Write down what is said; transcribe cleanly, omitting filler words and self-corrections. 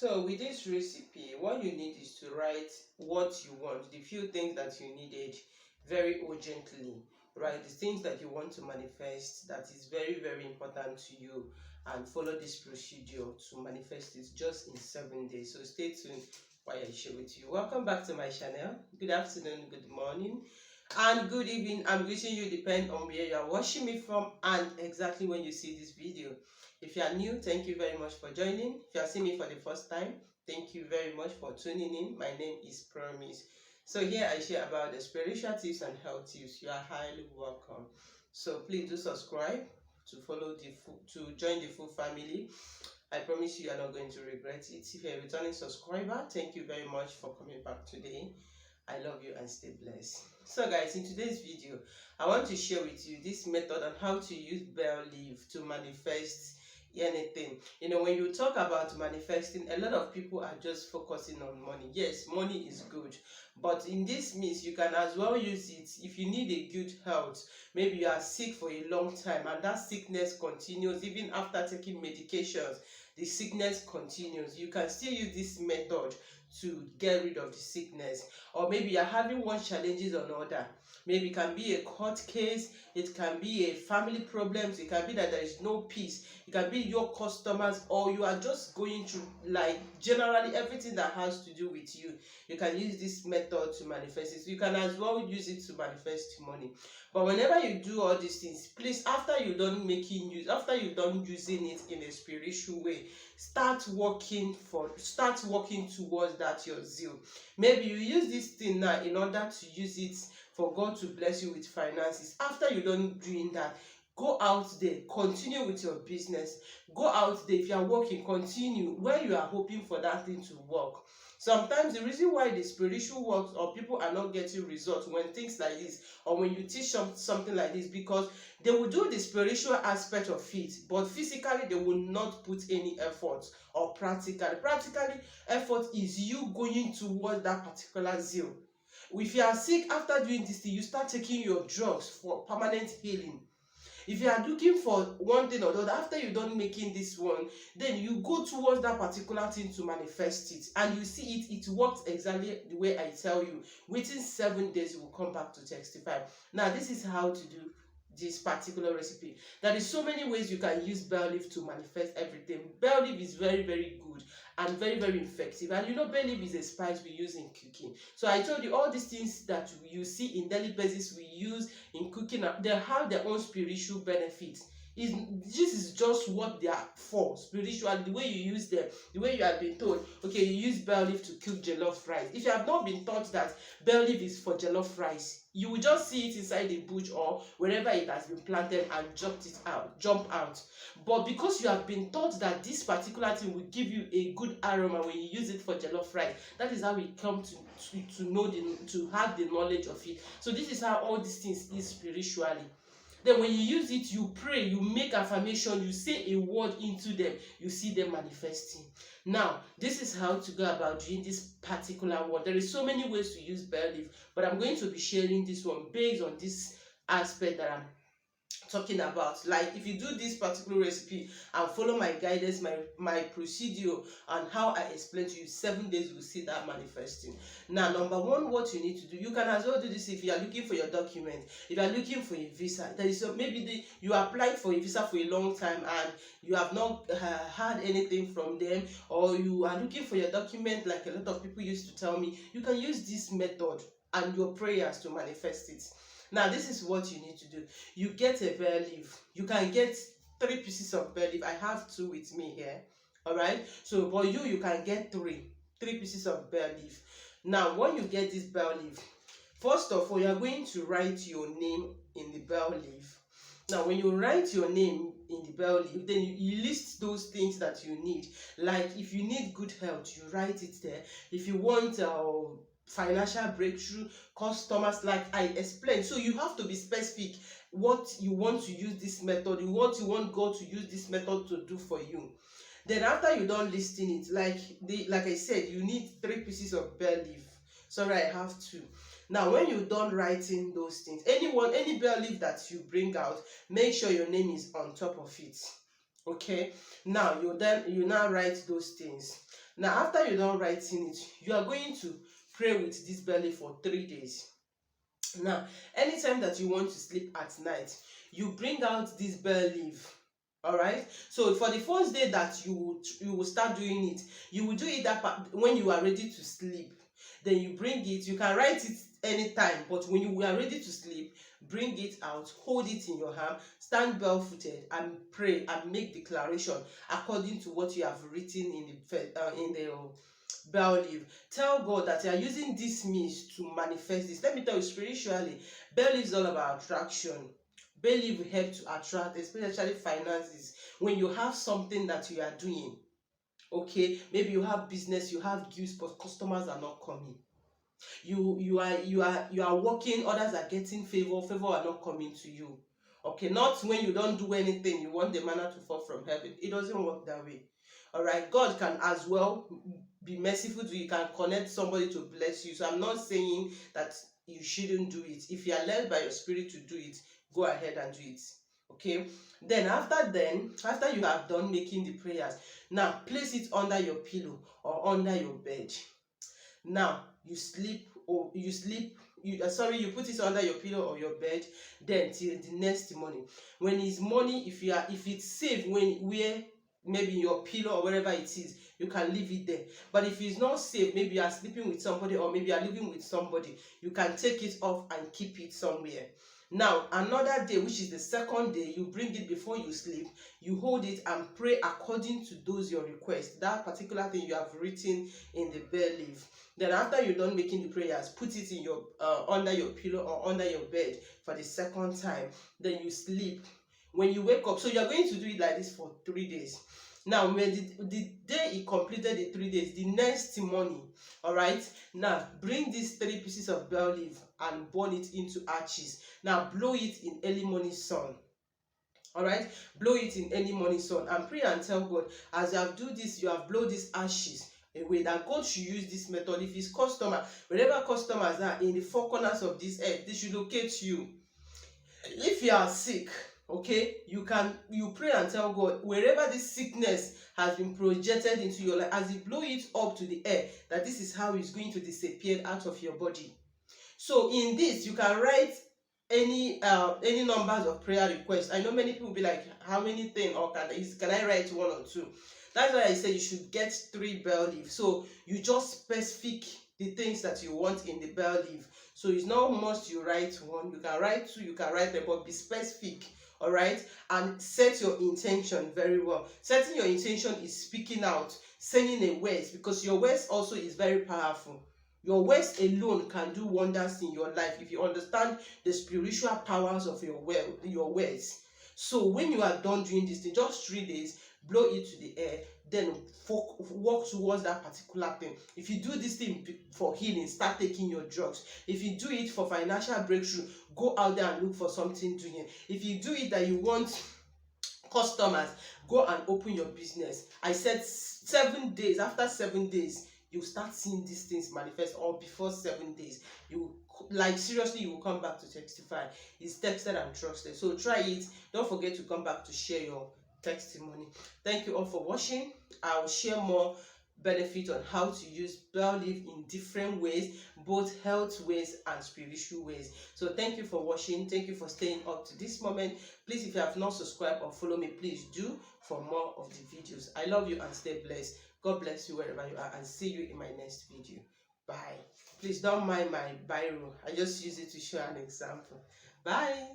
So with this recipe, what you need is to write what you want, the few things that you needed very urgently, right? The things that you want to manifest that is very, very important to you, and follow this procedure to manifest it just in 7 days. So stay tuned while I share with you. Welcome back to my channel. Good afternoon, good morning, and good evening. I'm wishing you depend on where you are watching me from and exactly when you see this video. If you are new, thank you very much for joining. If you are seeing me for the first time, thank you very much for tuning in. My name is Promise. So here I share about the spiritual tips and health tips. You are highly welcome. So please do subscribe to follow to join the full family. I promise you are not going to regret it. If you're a returning subscriber, thank you very much for coming back today. I love you and stay blessed. So guys, in today's video, I want to share with you this method on how to use bay leaf to manifest anything. When you talk about manifesting, a lot of people are just focusing on money. Yes, money is good, but in this means you can as well use it if you need a good health. Maybe you are sick for a long time and that sickness continues even after taking medications. The sickness continues. You can still use this method to get rid of the sickness. Or maybe you're having one challenges or another. Maybe it can be a court case, it can be a family problems, it can be that there is no peace, it can be your customers, or you are just going through like generally everything that has to do with you. You can use this method to manifest it. You can as well use it to manifest money. But whenever you do all these things, please, after you're done using it in a spiritual way, start working towards that your zeal. Maybe you use this thing now in order to use it for God to bless you with finances. After you're done doing that, go out there, continue with your business. Go out there. If you are working, continue where you are hoping for that thing to work. Sometimes the reason why the spiritual works or people are not getting results when things like this, or when you teach something like this, because they will do the spiritual aspect of it, but physically they will not put any effort. Or practically effort is you going towards that particular zeal. If you are sick, after doing this thing, you start taking your drugs for permanent healing. If you are looking for one thing or the other, after you're done making this one, then you go towards that particular thing to manifest it, and you see it works exactly the way I tell you. Within 7 days you will come back to testify. Now this is how to do this particular recipe. There is so many ways you can use bay leaf to manifest everything. Bay leaf is very, very good and very, very effective. And bay leaf is a spice we use in cooking. So I told you all these things that you see in daily basis we use in cooking, they have their own spiritual benefits. This is just what they are for spiritually. The way you use them, the way you have been told, okay, you use bay leaf to cook jollof rice. If you have not been taught that bay leaf is for jollof rice, you will just see it inside the bush or wherever it has been planted and jump out. But because you have been taught that this particular thing will give you a good aroma when you use it for jollof rice, that is how we come to know to have the knowledge of it. So this is how all these things is spiritually. Then when you use it, you pray, you make affirmation, you say a word into them, you see them manifesting. Now, this is how to go about doing this particular one. There is so many ways to use bay leaf, but I'm going to be sharing this one based on this aspect that I'm talking about. Like if you do this particular recipe and follow my guidance, my procedure and how I explain to you, 7 days you will see that manifesting. Now, number one, what you need to do, you can as well do this if you are looking for your document. If you are looking for a visa, there is maybe you applied for a visa for a long time and you have not had anything from them, or you are looking for your document like a lot of people used to tell me, you can use this method and your prayers to manifest it. Now, this is what you need to do. You get a bay leaf. You can get 3 pieces of bay leaf. I have 2 with me here. All right. So, but you can get 3 pieces of bay leaf. Now, when you get this bay leaf, first of all, you are going to write your name in the bay leaf. Now, when you write your name in the bay leaf, then you list those things that you need. Like if you need good health, you write it there. If you want financial breakthrough, customers, like I explained. So you have to be specific what you want to use this method, what you want God to use this method to do for you. Then after you done listing it, like I said, you need 3 pieces of bay leaf. Sorry, I have 2. Now, when you're done writing those things, any bay leaf that you bring out, make sure your name is on top of it. Okay. Now you now write those things. Now, after you done writing it, you are going to pray with this bay leaf for 3 days. Now, anytime that you want to sleep at night, you bring out this bay leaf. All right. So for the first day that you will start doing it, you will do it when you are ready to sleep. Then you bring it. You can write it anytime, but when you are ready to sleep, bring it out, hold it in your hand, stand barefooted, and pray and make declaration according to what you have written in the bell leaf. Tell God that you are using this means to manifest this. Let me tell you, spiritually, bell leaf is all about attraction. Bell leaf will help to attract, especially finances. When you have something that you are doing, okay, maybe you have business, you have gifts, but customers are not coming. You are working, others are getting favor are not coming to you. Okay, not when you don't do anything, you want the manna to fall from heaven. It doesn't work that way. All right, God can as well be merciful to you. He can connect somebody to bless you. So I'm not saying that you shouldn't do it. If you are led by your spirit to do it, go ahead and do it. Okay, then after you have done making the prayers, now place it under your pillow or under your bed. Now you put it under your pillow or your bed, then till the next morning. When it's morning, if it's safe, where maybe your pillow or wherever it is, you can leave it there. But if it's not safe, maybe you are sleeping with somebody or maybe you are living with somebody, you can take it off and keep it somewhere. Now, another day, which is the second day, you bring it before you sleep, you hold it and pray according to those your requests, that particular thing you have written in the bay leaf. Then after you're done making the prayers, put it in your under your pillow or under your bed for the second time. Then you sleep. When you wake up, so you're going to do it like this for 3 days. Now, when the day he completed the 3 days, the next morning, all right, now bring these 3 pieces of bay leaf and burn it into ashes. Now blow it in early morning sun. All right, blow it in early morning sun and pray and tell God, as you have do this, you have blown these ashes away, that God should use this method. If his customer, wherever customers are in the 4 corners of this earth, they should locate you. If you are sick, okay, you pray and tell God, wherever this sickness has been projected into your life, as you blow it up to the air, that this is how it's going to disappear out of your body. So in this, you can write any numbers of prayer requests. I know many people will be like, how many things, or can I write 1 or 2? That's why I say you should get 3 bay leaves. So you just specific the things that you want in the bay leaf. So it's not must you write 1. You can write 2, you can write 3, but be specific. All right, and set your intention very well. Setting your intention is speaking out, saying a words, because your words also is very powerful. Your words alone can do wonders in your life if you understand the spiritual powers of your words. So when you are done doing this thing, just 3 days, blow it to the air, then walk towards that particular thing. If you do this thing for healing, start taking your drugs. If you do it for financial breakthrough, go out there and look for something doing. If you do it that you want customers, go and open your business. I said 7 days. After 7 days, you start seeing these things manifest, or before 7 days, seriously, you will come back to testify. It's tested and trusted. So try it. Don't forget to come back to share your testimony. Thank you all for watching. I will share more benefit on how to use bay leaf in different ways, both health ways and spiritual ways. So thank you for watching. Thank you for staying up to this moment. Please, if you have not subscribed or follow me, please do for more of the videos. I love you and stay blessed. God bless you wherever you are, and see you in my next video. Bye. Please don't mind my biro. I just use it to show an example. Bye.